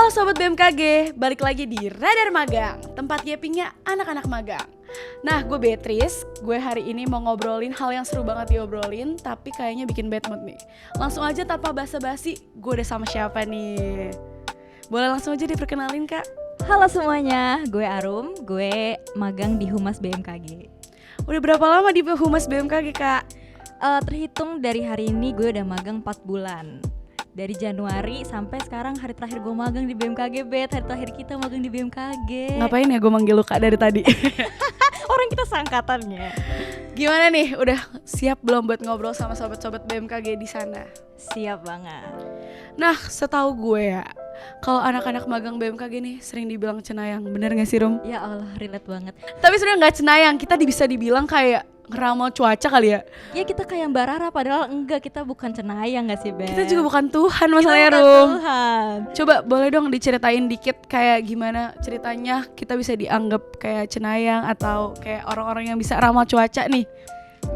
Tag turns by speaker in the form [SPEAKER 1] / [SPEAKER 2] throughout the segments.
[SPEAKER 1] Halo Sobat BMKG, balik lagi di Radar Magang, tempat gapingnya anak-anak magang. Nah, gue Beatrice, gue hari ini mau ngobrolin hal yang seru banget diobrolin, tapi kayaknya bikin bad mood nih. Langsung aja tanpa basa-basi, gue udah sama siapa nih? Boleh langsung aja diperkenalin Kak?
[SPEAKER 2] Halo semuanya, gue Arum, gue magang di Humas BMKG.
[SPEAKER 1] Udah berapa lama di Humas BMKG Kak?
[SPEAKER 2] Terhitung dari hari ini gue udah magang 4 bulan. Dari Januari sampai sekarang hari terakhir gue magang di BMKG, Bet. Hari terakhir kita magang di BMKG.
[SPEAKER 1] Ngapain ya gue manggil lu Kak dari tadi?
[SPEAKER 2] Orang kita seangkatannya.
[SPEAKER 1] Gimana nih, udah siap belum buat ngobrol sama sobat-sobat BMKG di sana?
[SPEAKER 2] Siap banget.
[SPEAKER 1] Nah, setahu gue ya, kalau anak-anak magang BMKG nih sering dibilang cenayang, bener gak sih Rum?
[SPEAKER 2] Ya Allah, relate banget.
[SPEAKER 1] Tapi sebenarnya nggak cenayang, kita bisa dibilang kayak ngeramal cuaca kali ya.
[SPEAKER 2] Ya kita kayak Mbak Rara, padahal enggak, kita bukan cenayang gak sih, Bet?
[SPEAKER 1] Kita juga bukan Tuhan masalahnya
[SPEAKER 2] Kita bukan
[SPEAKER 1] Rum.
[SPEAKER 2] Tuhan.
[SPEAKER 1] Coba boleh dong diceritain dikit kayak gimana ceritanya kita bisa dianggap kayak cenayang atau kayak orang-orang yang bisa ramal cuaca nih.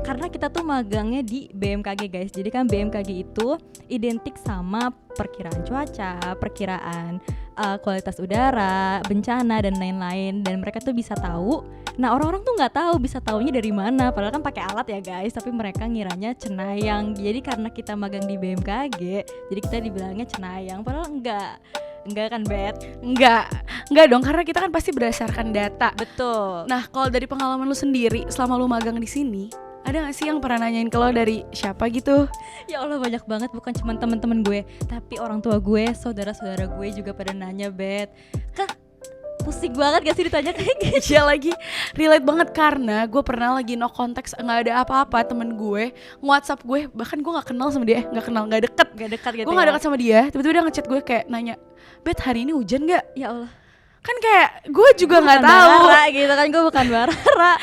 [SPEAKER 2] Karena kita tuh magangnya di BMKG guys. Jadi kan BMKG itu identik sama perkiraan cuaca, perkiraan kualitas udara, bencana dan lain-lain. Dan mereka tuh bisa tahu. Nah orang-orang tuh nggak tahu, bisa taunya dari mana. Padahal kan pakai alat ya guys. Tapi mereka ngiranya cenayang. Jadi karena kita magang di BMKG, jadi kita dibilangnya cenayang. Padahal enggak kan, Bet?
[SPEAKER 1] Enggak dong, karena kita kan pasti berdasarkan data.
[SPEAKER 2] Betul.
[SPEAKER 1] Nah, kalau dari pengalaman lu sendiri selama lu magang di sini, ada gak sih yang pernah nanyain ke lo dari siapa gitu?
[SPEAKER 2] Ya Allah, banyak banget, bukan cuma teman-teman gue, tapi orang tua gue, saudara-saudara gue juga pada nanya, Bet. Kak, pusing banget gak sih ditanya kayak gitu?
[SPEAKER 1] Iya lagi, relate banget karena gue pernah lagi no konteks, gak ada apa-apa, temen gue nge-WhatsApp gue, bahkan gue gak kenal sama dia, gak deket
[SPEAKER 2] gitu.
[SPEAKER 1] Gue gak deket sama dia, tiba-tiba dia ngechat gue kayak nanya, Bet hari ini hujan gak?
[SPEAKER 2] Ya Allah,
[SPEAKER 1] Kan kayak gue juga gak
[SPEAKER 2] bukan
[SPEAKER 1] tahu
[SPEAKER 2] Bara gitu kan, gue bukan Bara.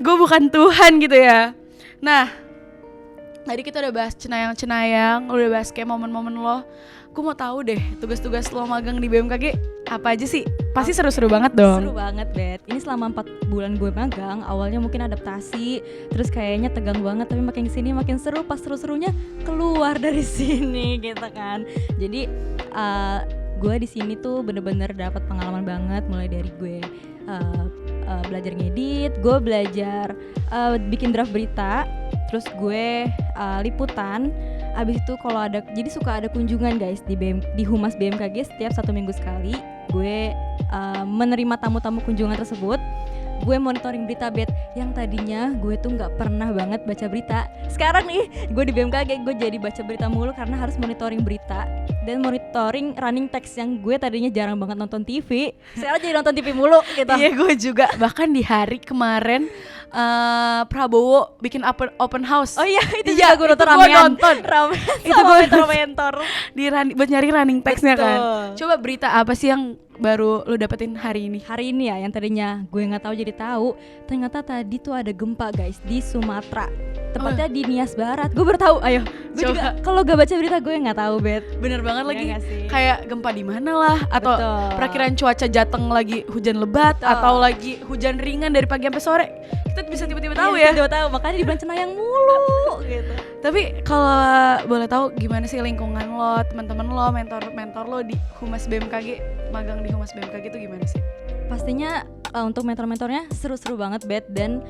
[SPEAKER 1] Gue bukan Tuhan gitu ya. Nah, tadi kita udah bahas cenayang-cenayang, udah bahas kayak momen-momen lo. Gue mau tahu deh, tugas-tugas lo magang di BMKG apa aja sih? Pasti seru-seru banget dong.
[SPEAKER 2] Seru banget, Bet. Ini selama 4 bulan gue magang, awalnya mungkin adaptasi, terus kayaknya tegang banget, tapi makin kesini makin seru. Pas seru-serunya keluar dari sini gitu kan. Jadi gue di sini tuh bener-bener dapat pengalaman banget, mulai dari gue belajar ngedit, gue belajar bikin draft berita, terus gue liputan. Abis itu kalau ada, jadi suka ada kunjungan guys di Humas BMKG setiap 1 minggu sekali. Gue menerima tamu-tamu kunjungan tersebut. Gue monitoring berita, Bet, yang tadinya gue tuh nggak pernah banget baca berita. Sekarang nih gue di BMKG gue jadi baca berita mulu karena harus monitoring berita dan monitoring running text yang gue tadinya jarang banget nonton TV. Sekarang jadi nonton TV mulu gitu.
[SPEAKER 1] Iya, gue juga. Bahkan di hari kemarin Prabowo bikin open house.
[SPEAKER 2] Oh iya, itu
[SPEAKER 1] iya,
[SPEAKER 2] juga gue nonton
[SPEAKER 1] itu
[SPEAKER 2] ramean.
[SPEAKER 1] gue nonton.
[SPEAKER 2] Itu gue mentor
[SPEAKER 1] Buat nyari running text-nya kan.
[SPEAKER 2] Betul.
[SPEAKER 1] Coba berita apa sih yang baru lu dapetin hari ini?
[SPEAKER 2] Hari ini ya, yang tadinya gue nggak tahu jadi tahu. Ternyata tadi tuh ada gempa guys di Sumatera, tepatnya di Nias Barat. Gue baru tahu. Ayo, gue
[SPEAKER 1] Coba.
[SPEAKER 2] juga kalau gak baca berita gue nggak tahu, Bet.
[SPEAKER 1] Bener banget lagi.
[SPEAKER 2] nggak sih?
[SPEAKER 1] Kayak gempa di mana lah, atau
[SPEAKER 2] Betul.
[SPEAKER 1] perakiraan cuaca Jateng lagi hujan lebat,
[SPEAKER 2] Betul.
[SPEAKER 1] atau lagi hujan ringan dari pagi sampai sore. Kita bisa tiba-tiba tahu ya.
[SPEAKER 2] Tiba-tiba tahu, makanya dibilang cenayang mulu gitu.
[SPEAKER 1] Tapi kalau boleh tahu gimana sih lingkungan lo, teman-teman lo, mentor-mentor lo di Humas BMKG, magang di Humas BMKG itu gimana sih?
[SPEAKER 2] Pastinya untuk mentor-mentornya seru-seru banget, Bet, dan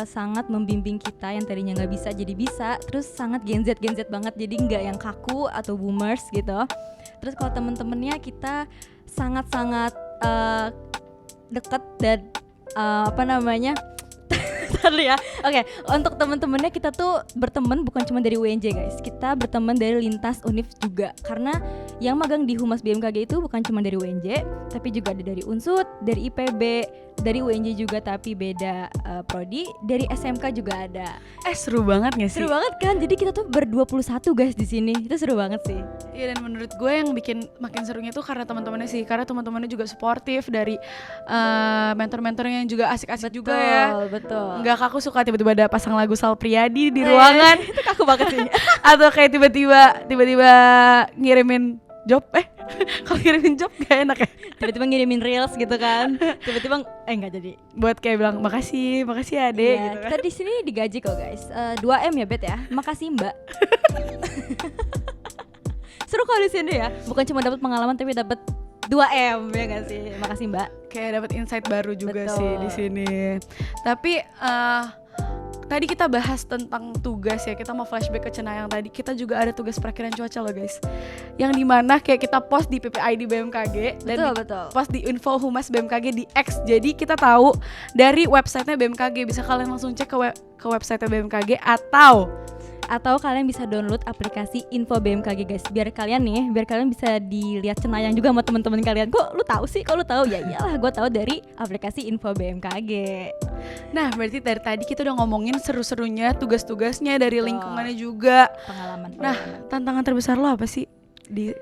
[SPEAKER 2] sangat membimbing kita yang tadinya nggak bisa jadi bisa, terus sangat Gen Z banget, jadi nggak yang kaku atau boomers gitu. Terus kalau temen-temennya kita sangat-sangat deket dan Oke, untuk teman-temannya kita tuh berteman bukan cuma dari UNJ guys, kita berteman dari lintas univ juga. Karena yang magang di Humas BMKG itu bukan cuma dari UNJ, tapi juga ada dari Unsud, dari IPB, dari UNJ juga tapi beda prodi, dari SMK juga ada.
[SPEAKER 1] Seru banget gak sih?
[SPEAKER 2] Seru banget kan? Jadi kita tuh ber-21 guys di sini. Itu seru banget sih.
[SPEAKER 1] Iya, dan menurut gue yang bikin makin serunya tuh karena teman-temannya sih, karena teman-temannya juga suportif dari mentor-mentornya yang juga asik-asik juga ya.
[SPEAKER 2] Betul.
[SPEAKER 1] Nggak kaku suka tiba-tiba ada pasang lagu Sal Priadi di ruangan.
[SPEAKER 2] Itu kaku banget sih.
[SPEAKER 1] Atau kayak tiba-tiba ngirimin job, kalau ngirimin job gak enak ya.
[SPEAKER 2] Tiba-tiba ngirimin reels gitu kan. Tiba-tiba nggak jadi.
[SPEAKER 1] Buat kayak bilang makasih ya adek
[SPEAKER 2] Iya,
[SPEAKER 1] gitu kan.
[SPEAKER 2] kita di sini digaji kok guys. 2M ya, Bet ya. Makasih Mbak. Seru kalau di sini ya. Bukan cuma dapat pengalaman tapi dapat 2M ya nggak sih? Makasih Mbak.
[SPEAKER 1] Kayak dapat insight baru juga
[SPEAKER 2] Betul.
[SPEAKER 1] sih di sini. Tapi tadi kita bahas tentang tugas ya, kita mau flashback ke Cenayang tadi. Kita juga ada tugas perakhiran cuaca loh guys, yang dimana kayak kita post di PPID BMKG dan
[SPEAKER 2] Betul.
[SPEAKER 1] post di info humas BMKG di X. Jadi kita tahu dari websitenya BMKG, bisa kalian langsung cek ke website BMKG
[SPEAKER 2] Atau kalian bisa download aplikasi Info BMKG guys. Biar kalian bisa dilihat Cenayang juga sama teman-teman kalian. Kok lu tahu sih? Ya iyalah, gue tahu dari aplikasi Info BMKG.
[SPEAKER 1] Nah berarti dari tadi kita udah ngomongin seru-serunya tugas-tugasnya dari
[SPEAKER 2] Betul.
[SPEAKER 1] lingkungannya juga.
[SPEAKER 2] Pengalaman.
[SPEAKER 1] Nah tantangan terbesar lo apa sih di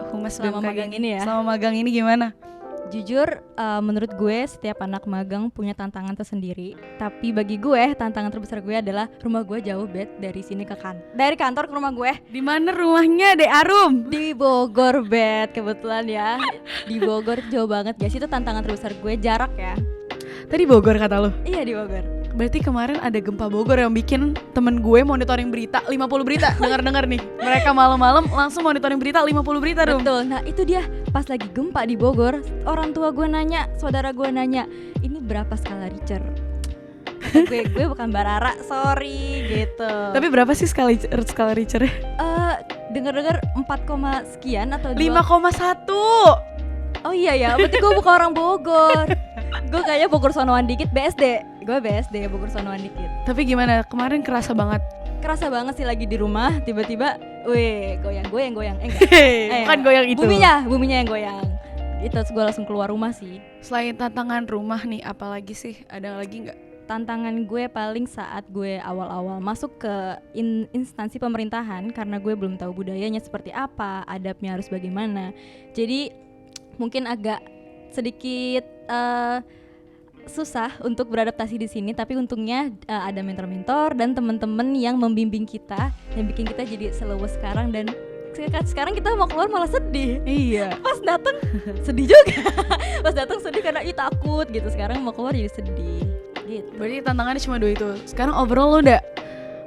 [SPEAKER 1] humas
[SPEAKER 2] Selama
[SPEAKER 1] BMKG
[SPEAKER 2] magang ini ya?
[SPEAKER 1] Selama magang ini gimana?
[SPEAKER 2] Jujur, menurut gue setiap anak magang punya tantangan tersendiri. Tapi bagi gue tantangan terbesar gue adalah rumah gue jauh Bet dari sini dari kantor ke rumah gue
[SPEAKER 1] Di mana rumahnya Dek Arum?
[SPEAKER 2] di Bogor Bet, kebetulan ya. Di Bogor jauh banget guys. Itu tantangan terbesar gue, jarak ya.
[SPEAKER 1] Tadi Bogor kata lo.
[SPEAKER 2] Iya di Bogor.
[SPEAKER 1] Berarti kemarin ada gempa Bogor yang bikin temen gue monitoring berita 50 berita. Dengar-dengar nih, mereka malam-malam langsung monitoring berita 50 berita Rum.
[SPEAKER 2] Betul, nah itu dia pas lagi gempa di Bogor, orang tua gue nanya, saudara gue nanya, ini berapa skala Richter? Kata gue bukan Barara, sorry gitu.
[SPEAKER 1] Tapi berapa sih skala Richter-nya?
[SPEAKER 2] Dengar-dengar 4, sekian atau 2.
[SPEAKER 1] 5,1.
[SPEAKER 2] Oh iya ya, berarti gue bukan orang Bogor. Gue kayaknya Bogor sonoan dikit, BSD. Gue BSD, Bogor sonoan dikit.
[SPEAKER 1] Tapi gimana? Kemarin kerasa banget.
[SPEAKER 2] Kerasa banget sih lagi di rumah, tiba-tiba, weh, goyang. Enggak.
[SPEAKER 1] Bukan goyang itu.
[SPEAKER 2] Buminya yang goyang. Itu terus gue langsung keluar rumah sih.
[SPEAKER 1] Selain tantangan rumah nih, apalagi sih? Ada lagi nggak?
[SPEAKER 2] Tantangan gue paling saat gue awal-awal masuk ke instansi pemerintahan, karena gue belum tahu budayanya seperti apa, adabnya harus bagaimana. Jadi mungkin agak sedikit susah untuk beradaptasi di sini, tapi untungnya ada mentor-mentor dan teman-teman yang membimbing kita dan bikin kita jadi selewes sekarang. Dan sekarang kita mau keluar malah sedih.
[SPEAKER 1] Iya.
[SPEAKER 2] Pas datang sedih juga. Pas datang sedih karena takut gitu. Sekarang mau keluar jadi sedih. Gitu.
[SPEAKER 1] Berarti tantangannya cuma 2 itu. Sekarang overall lo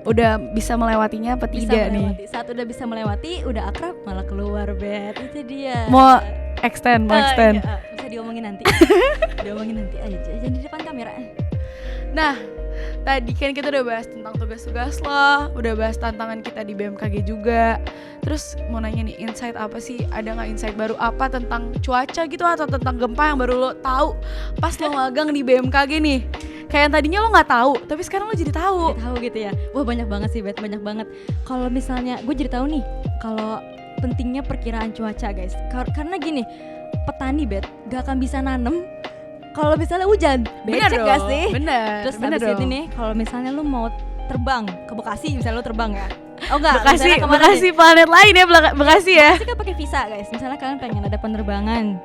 [SPEAKER 1] udah bisa melewatinya apa tidak nih?
[SPEAKER 2] Saat udah bisa melewati, udah akrab malah keluar Bet. Itu dia.
[SPEAKER 1] Mau extend.
[SPEAKER 2] Iya, bisa diomongin nanti. Diomongin nanti aja, jangan di depan kamera.
[SPEAKER 1] Nah, tadi kan kita udah bahas tentang tugas-tugas lo, udah bahas tantangan kita di BMKG juga. Terus mau nanya nih, insight apa sih? Ada nggak insight baru apa tentang cuaca gitu atau tentang gempa yang baru lo tahu pas lo magang di BMKG nih? Kayak yang tadinya lo nggak tahu, tapi sekarang lo jadi tahu.
[SPEAKER 2] Tahu gitu ya. Wah banyak banget sih Bet, banyak banget. Kalau misalnya gue jadi tahu nih, kalau pentingnya perkiraan cuaca guys. Karena gini, petani Bet gak akan bisa nanem kalau misalnya hujan. Becek gak sih?
[SPEAKER 1] Bener.
[SPEAKER 2] Terus
[SPEAKER 1] bener
[SPEAKER 2] habis
[SPEAKER 1] dong.
[SPEAKER 2] ini nih, kalau misalnya lu mau terbang ke Bekasi, misalnya lu terbang ya. Oh enggak,
[SPEAKER 1] Bekasi planet lain ya, Bekasi ya.
[SPEAKER 2] Bekasi kan pakai visa guys. Misalnya kalian pengen ada penerbangan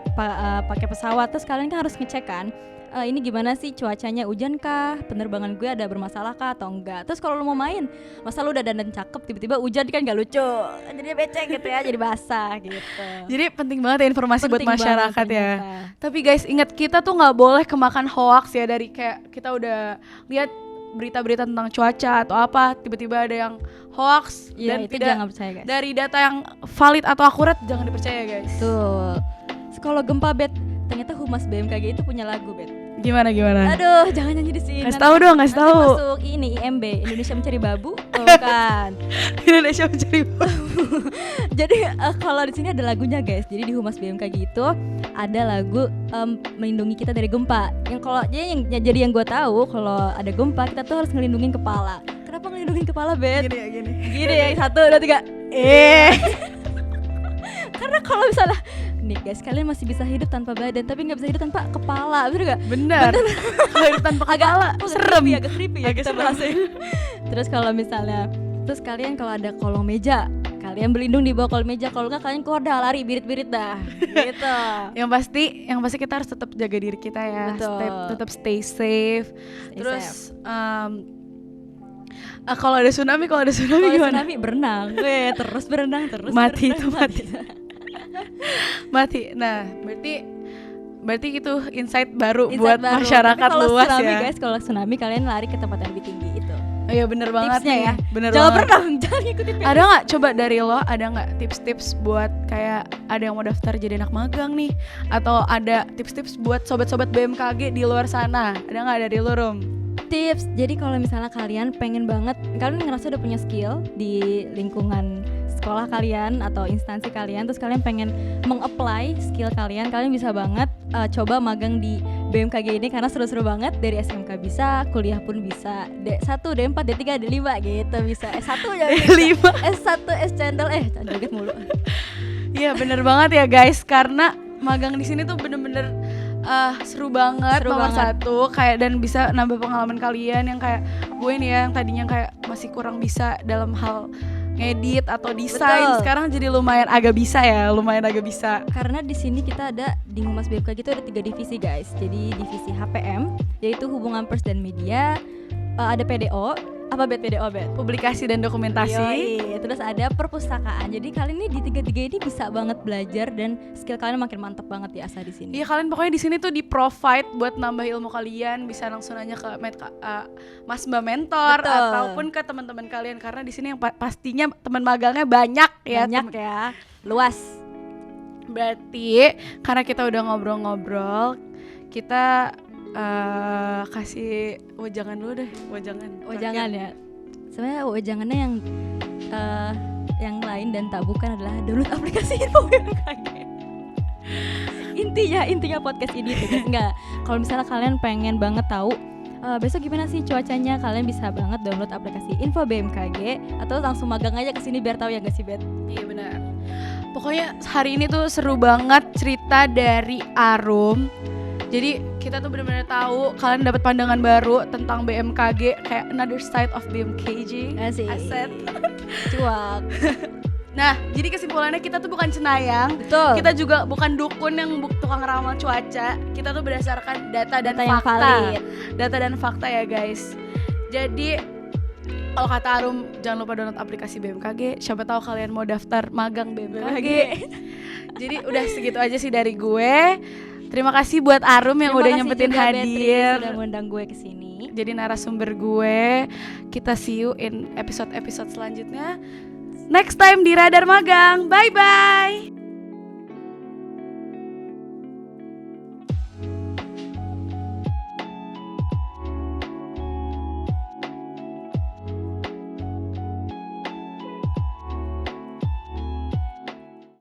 [SPEAKER 2] pakai pesawat, terus kalian kan harus ngecek kan, ini gimana sih cuacanya, hujan kah, penerbangan gue ada bermasalah kah atau enggak. Terus kalau lu mau main, masa lu udah dandan cakep tiba-tiba hujan kan gak lucu, jadi becek gitu ya, jadi basah gitu.
[SPEAKER 1] Jadi penting banget ya informasi buat
[SPEAKER 2] Penting
[SPEAKER 1] masyarakat
[SPEAKER 2] banget
[SPEAKER 1] ya.
[SPEAKER 2] ternyata.
[SPEAKER 1] Tapi guys, ingat kita tuh nggak boleh kemakan hoax ya, dari kayak kita udah lihat berita-berita tentang cuaca atau apa, tiba-tiba ada yang hoax
[SPEAKER 2] Iya,
[SPEAKER 1] dan
[SPEAKER 2] itu
[SPEAKER 1] tidak
[SPEAKER 2] jangan percaya guys.
[SPEAKER 1] dari data yang valid atau akurat, jangan dipercaya guys.
[SPEAKER 2] Tuh. Kalau gempa Bet, ternyata humas BMKG itu punya lagu Bet.
[SPEAKER 1] Gimana?
[SPEAKER 2] Aduh, jangan nyanyi di sini.
[SPEAKER 1] Kasih tahu dong, kasih
[SPEAKER 2] Nanti
[SPEAKER 1] tahu.
[SPEAKER 2] masuk ini IMB, Indonesia Mencari Babu, tuh kan.
[SPEAKER 1] Indonesia Mencari
[SPEAKER 2] Jadi kalau di sini ada lagunya guys. Jadi di humas BMKG itu ada lagu melindungi kita dari gempa. Yang kalau jadi yang gue tahu kalau ada gempa kita tuh harus ngelindungin kepala. Kenapa ngelindungin kepala Bet?
[SPEAKER 1] gini.
[SPEAKER 2] Gini ya, 1, 2, 3. Karena kalau misalnya nih guys, kalian masih bisa hidup tanpa badan tapi nggak bisa hidup tanpa kepala, bener gak?
[SPEAKER 1] Bener. Kalau hidup tanpa kepala serem.
[SPEAKER 2] Agak creepy ya kita bahasnya. Terus kalau misalnya, terus kalian kalau ada kolong meja, kalian berlindung di bawah kolong meja. Kalau nggak kalian keluar dah, lari birit-birit dah. Gitu.
[SPEAKER 1] Yang pasti kita harus tetap jaga diri kita ya.
[SPEAKER 2] Betul.
[SPEAKER 1] Tetap stay safe.
[SPEAKER 2] Stay
[SPEAKER 1] Terus kalau ada tsunami
[SPEAKER 2] Kalau
[SPEAKER 1] gimana?
[SPEAKER 2] tsunami berenang, terus berenang terus.
[SPEAKER 1] Mati
[SPEAKER 2] berenang,
[SPEAKER 1] itu, mati. Mati. Nah, berarti itu insight baru buat
[SPEAKER 2] baru.
[SPEAKER 1] masyarakat
[SPEAKER 2] Tapi kalau
[SPEAKER 1] luas
[SPEAKER 2] tsunami,
[SPEAKER 1] ya.
[SPEAKER 2] Guys, kalau tsunami kalian lari ke tempat yang lebih tinggi itu.
[SPEAKER 1] Oh iya bener banget
[SPEAKER 2] tipsnya
[SPEAKER 1] nih.
[SPEAKER 2] ya.
[SPEAKER 1] Bener
[SPEAKER 2] Jangan
[SPEAKER 1] banget.
[SPEAKER 2] pernah, jangan ikutin.
[SPEAKER 1] Ada nggak coba dari lo, ada nggak tips-tips buat kayak ada yang mau daftar jadi anak magang nih, atau ada tips-tips buat sobat-sobat BMKG di luar sana? Ada nggak dari lo, Rum?
[SPEAKER 2] Tips, jadi kalau misalnya kalian pengen banget, kalian ngerasa udah punya skill di lingkungan sekolah kalian atau instansi kalian, terus kalian pengen meng-apply skill kalian bisa banget coba magang di BMKG ini karena seru-seru banget. Dari SMK bisa, kuliah pun bisa, D1, D4, D3, D5 gitu bisa. S1 ya
[SPEAKER 1] D5.
[SPEAKER 2] S1, S cendol, joget mulu.
[SPEAKER 1] Iya bener banget ya guys, karena magang di sini tuh bener-bener seru banget,
[SPEAKER 2] Seru
[SPEAKER 1] nomor
[SPEAKER 2] banget.
[SPEAKER 1] satu kayak, dan bisa nambah pengalaman kalian yang kayak gue nih ya, yang tadinya kayak masih kurang bisa dalam hal ngedit atau desain.
[SPEAKER 2] Betul.
[SPEAKER 1] Sekarang jadi lumayan agak bisa.
[SPEAKER 2] Karena di sini kita ada di Humas BMKG itu ada 3 divisi guys. Jadi divisi HPM yaitu hubungan pers dan media, ada PDO, apa PDO
[SPEAKER 1] Publikasi dan dokumentasi.
[SPEAKER 2] Yoi. Terus ada perpustakaan. Jadi kalian ini di 3 ini bisa banget belajar dan skill kalian makin mantap banget diasah di sini.
[SPEAKER 1] Iya, kalian pokoknya di sini tuh di provide buat nambah ilmu kalian. Bisa langsung nanya ke Mas Mbak mentor.
[SPEAKER 2] Betul.
[SPEAKER 1] Ataupun ke teman-teman kalian, karena di sini yang pastinya teman magangnya banyak ya.
[SPEAKER 2] Banyak ya, luas.
[SPEAKER 1] Berarti karena kita udah ngobrol-ngobrol, kita kasih wejangan dulu deh,
[SPEAKER 2] Wejangan ya. Sebenarnya wejangannya yang lain dan tak bukan adalah download aplikasi Info BMKG. Intinya podcast ini tuh guys. Enggak. Kalau misalnya kalian pengen banget tahu besok gimana sih cuacanya, kalian bisa banget download aplikasi Info BMKG atau langsung magang aja ke sini biar tahu ya, nggak sih Bet?
[SPEAKER 1] Iya benar. Pokoknya hari ini tuh seru banget cerita dari Arum. Jadi kita tuh benar-benar tahu, kalian dapat pandangan baru tentang BMKG, kayak another side of BMKG.
[SPEAKER 2] Asik.
[SPEAKER 1] Aset.
[SPEAKER 2] Cuak.
[SPEAKER 1] Nah, jadi kesimpulannya kita tuh bukan cenayang.
[SPEAKER 2] Betul.
[SPEAKER 1] Kita juga bukan dukun yang tukang ramal cuaca. Kita tuh berdasarkan data dan
[SPEAKER 2] yang
[SPEAKER 1] fakta.
[SPEAKER 2] valid.
[SPEAKER 1] Data dan fakta ya guys. Jadi kalau kata Arum, jangan lupa download aplikasi BMKG. Siapa tahu kalian mau daftar magang BMKG. Jadi udah segitu aja sih dari gue. Terima kasih buat Arum yang udah nyempetin hadir,
[SPEAKER 2] udah ngundang gue ke sini.
[SPEAKER 1] jadi narasumber gue. Kita see you in episode-episode selanjutnya. Next time di Radar Magang. Bye bye.